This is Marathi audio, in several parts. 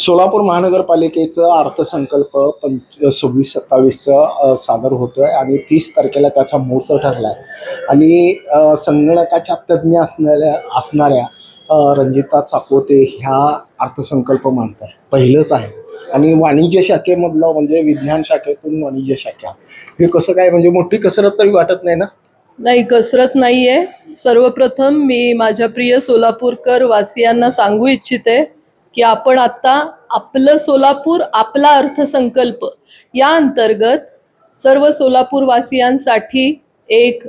सोलापूर महानगरपालिकेचा अर्थसंकल्प 26-27 सादर होतोय आणि 30 तारखेला त्याचा मुहूर्त ठरला आहे. आणि संगणकाच्या तज्ज्ञ असणाऱ्या रंजिता चाकोते ह्या अर्थसंकल्प मांडत आहे. पहिलंच आहे आणि वाणिज्य शाखेमधलं म्हणजे विज्ञान शाखेतून वाणिज्य शाखा हे कसं काय म्हणजे मोठी कसरत तरी वाटत नाही ना? नाही, कसरत नाहीये. सर्वप्रथम मी माझ्या प्रिय सोलापूरकर वासियांना सांगू इच्छिते की आपण आता आपलं सोलापूर आपला अर्थसंकल्प या अंतर्गत सर्व सोलापूर वासियांसाठी एक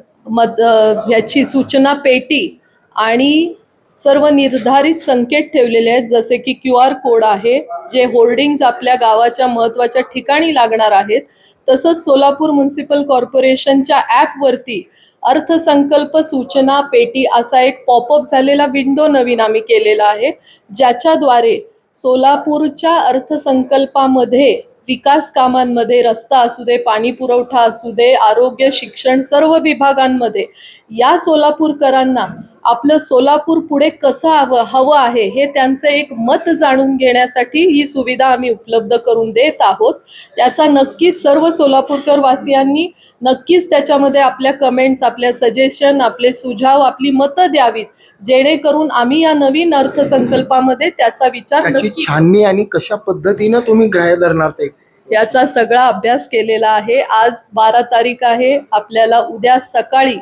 याची सूचना पेटी आणि सर्व निर्धारित संकेत ठेवलेले आहेत, जसे की QR कोड आहे, जे होर्डिंग्स आपल्या गावाच्या महत्त्वाच्या ठिकाणी लागणार आहेत. तसंच सोलापूर म्युनिसिपल कॉर्पोरेशनच्या ॲपवरती अर्थसंकल्प सूचना पेटी असा एक पॉपअप झालेला विंडो नवीन आम्ही केलेला आहे, ज्याच्याद्वारे सोलापूरच्या अर्थसंकल्पामध्ये विकास कामांमध्ये रस्ता असू दे, पाणी पुरवठा असू दे, आरोग्य, शिक्षण सर्व विभागांमध्ये या सोलापूरकरांना आपलं सोलापूर पुढे कसं हवं आहे हे त्यांचं एक मत जाणून घेण्यासाठी ही सुविधा आम्ही उपलब्ध करून देत आहोत. त्याचा नक्कीच सर्व सोलापूरकर वासियांनी नक्कीच त्याच्यामध्ये आपल्या कमेंट्स, आपल्या सजेशन, आपले सुझाव, आपली मतं द्यावीत, जेणेकरून आम्ही या नवीन अर्थसंकल्पामध्ये त्याचा विचार नक्की छाननी आणि कशा पद्धतीनं तुम्ही ग्राह्य धरणार ते याचा सगळा अभ्यास केलेला आहे. आज 12 तारीख आहे. आपल्याला उद्या सकाळी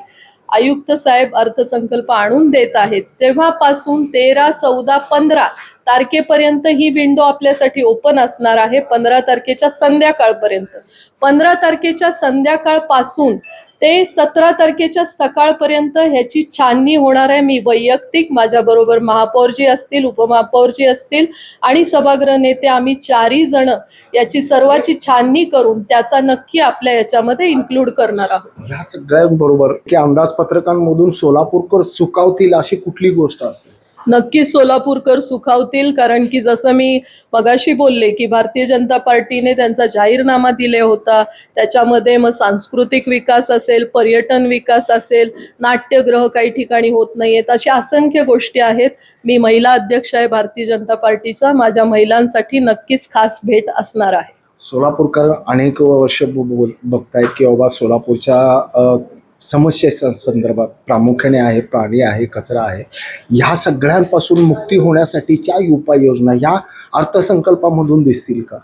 आयुक्त साहेब अर्थसंकल्प आणून देत आहेत. तेव्हापासून 13, 14, 15 तारखेपर्यंत ही विंडो आपल्यासाठी ओपन असणार आहे. 15 तारखेच्या संध्याकाळपर्यंत. 15 तारखेच्या संध्याकाळपासून ते 17 तारखेच्या सकाळपर्यंत ह्याची छाननी होणार आहे. मी वैयक्तिक, माझ्याबरोबर महापौरजी असतील, उपमहापौरजी असतील आणि सभागृह नेते, आम्ही 4ही जण याची सर्वाची छाननी करून त्याचा नक्की आपल्या याच्यामध्ये इन्क्लूड करणार आहोत. ह्या सगळ्यांबरोबर की अंदाजपत्रकांमधून सोलापूरकर सुखावतील अशी कुठली गोष्ट असेल? नक्की सोलापूरकर सुखावतील, कारण की जसं मी मगाशी बोलले की भारतीय जनता पार्टीने त्यांचा जाहीरनामा दिले होता, त्याच्यामध्ये मग सांस्कृतिक विकास असेल, पर्यटन विकास असेल, नाट्यगृह काही ठिकाणी होत नाहीयेत, अशा असंख्य गोष्टी आहेत. मी महिला अध्यक्ष आहे भारतीय जनता पार्टीचा. माझ्या महिलांसाठी नक्कीच खास भेट असणार आहे. सोलापूरकर अनेक वर्ष बघतायत की बाबा सोलापूरच्या समस्येच्या संदर्भात प्रामुख्याने आहे, प्राणी आहे, कचरा आहे, ह्या सगळ्यांपासून मुक्ती होण्यासाठीच्या उपाययोजना ह्या अर्थसंकल्पामधून दिसतील का?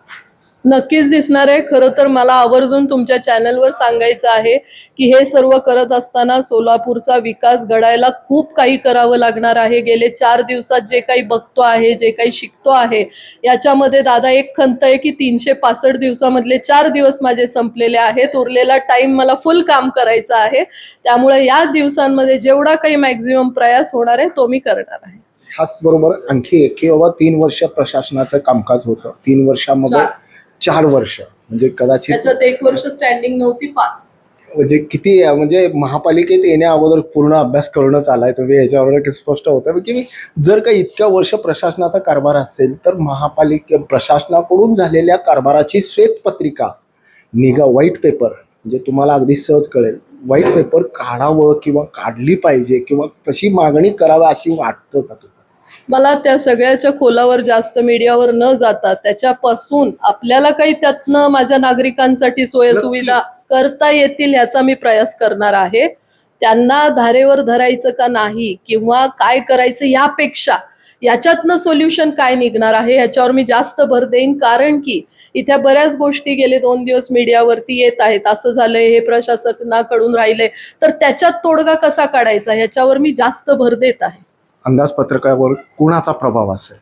नक्कीच दिसणार आहे. खरं तर मला आवर्जून तुमच्या चॅनलवर सांगायचं आहे की हे सर्व करत असताना सोलापूरचा विकास घडायला खूप काही करावं लागणार आहे. गेले 4 दिवसात जे काही बघतो आहे, जे काही शिकतो आहे, याच्यामध्ये दादा एक खंत आहे की 365 दिवसामधले 4 दिवस माझे संपलेले आहेत. उरलेला टाइम मला फुल काम करायचं आहे. त्यामुळे या दिवसांमध्ये जेवढा काही मॅक्झिमम प्रयास होणार आहे तो मी करणार आहे. ह्याच बरोबर आणखी एक की बाबा 3 वर्ष प्रशासनाचं कामकाज होतं. 3 वर्षामध्ये 4 वर्ष म्हणजे कदाचित त्याच्यात 1 वर्ष स्टँडिंग नव्हती, 5 म्हणजे किती म्हणजे महापालिकेत येण्या अगोदर पूर्ण अभ्यास करूनच आलाय तुम्ही, याच्यावर स्पष्ट होतं की जर का इतक्या वर्ष प्रशासनाचा कारभार असेल तर प्रशासनाकडून झालेल्या कारभाराची श्वेतपत्रिका व्हाईट पेपर म्हणजे तुम्हाला अगदी सहज कळेल, व्हाईट पेपर काढावं किंवा काढली पाहिजे किंवा कशी मागणी करावी अशी वाटतं का तुम्हाला? मला त्या सगळ्याच्या खोलावर जास्त मीडियावर न जाता त्याच्यापासून आपल्याला काही त्यातनं माझ्या नागरिकांसाठी सोयीसुविधा करता येतील याचा मी प्रयास करणार आहे. त्यांना धारेवर धरायचं का नाही किंवा काय करायचं यापेक्षा याच्यातनं सोल्युशन काय निघणार आहे याच्यावर मी जास्त भर देईन. कारण की इथे बऱ्याच गोष्टी गेले 2 दिवस मीडियावरती येत आहेत, असं झालंय, हे प्रशासनाकडून राहिले, तर त्याच्यात तोडगा कसा काढायचा ह्याच्यावर मी जास्त भर देत आहे. अंदाजपत्रकावर कुणाचा प्रभाव असेल?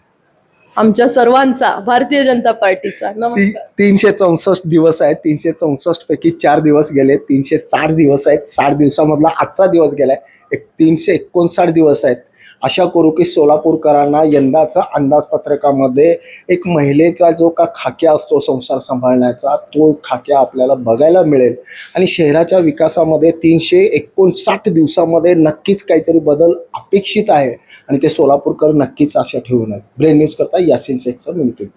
आमच्या सर्वांचा, भारतीय जनता पार्टीचा. नमस्कार. 364 दिवस आहेत. 364 पैकी 4 दिवस गेले. 360 दिवस आहेत. 60 दिवसामधला आजचा दिवस गेलाय. 359 दिवस आहेत. आशा करू की सोलापूरकरांना यंदाचा अंदाजपत्रकामध्ये एक महिलेचा जो का खाक्या असतो संसार सांभाळण्याचा, तो खाक्या आपल्याला बघायला मिळेल आणि शहराच्या विकासामध्ये 359 दिवसामध्ये नक्कीच काहीतरी बदल अपेक्षित आहे आणि ते सोलापूरकर नक्कीच आशा ठेवून आहेत. ब्रेन न्यूज करता यासिन शेखचा मी नितीन.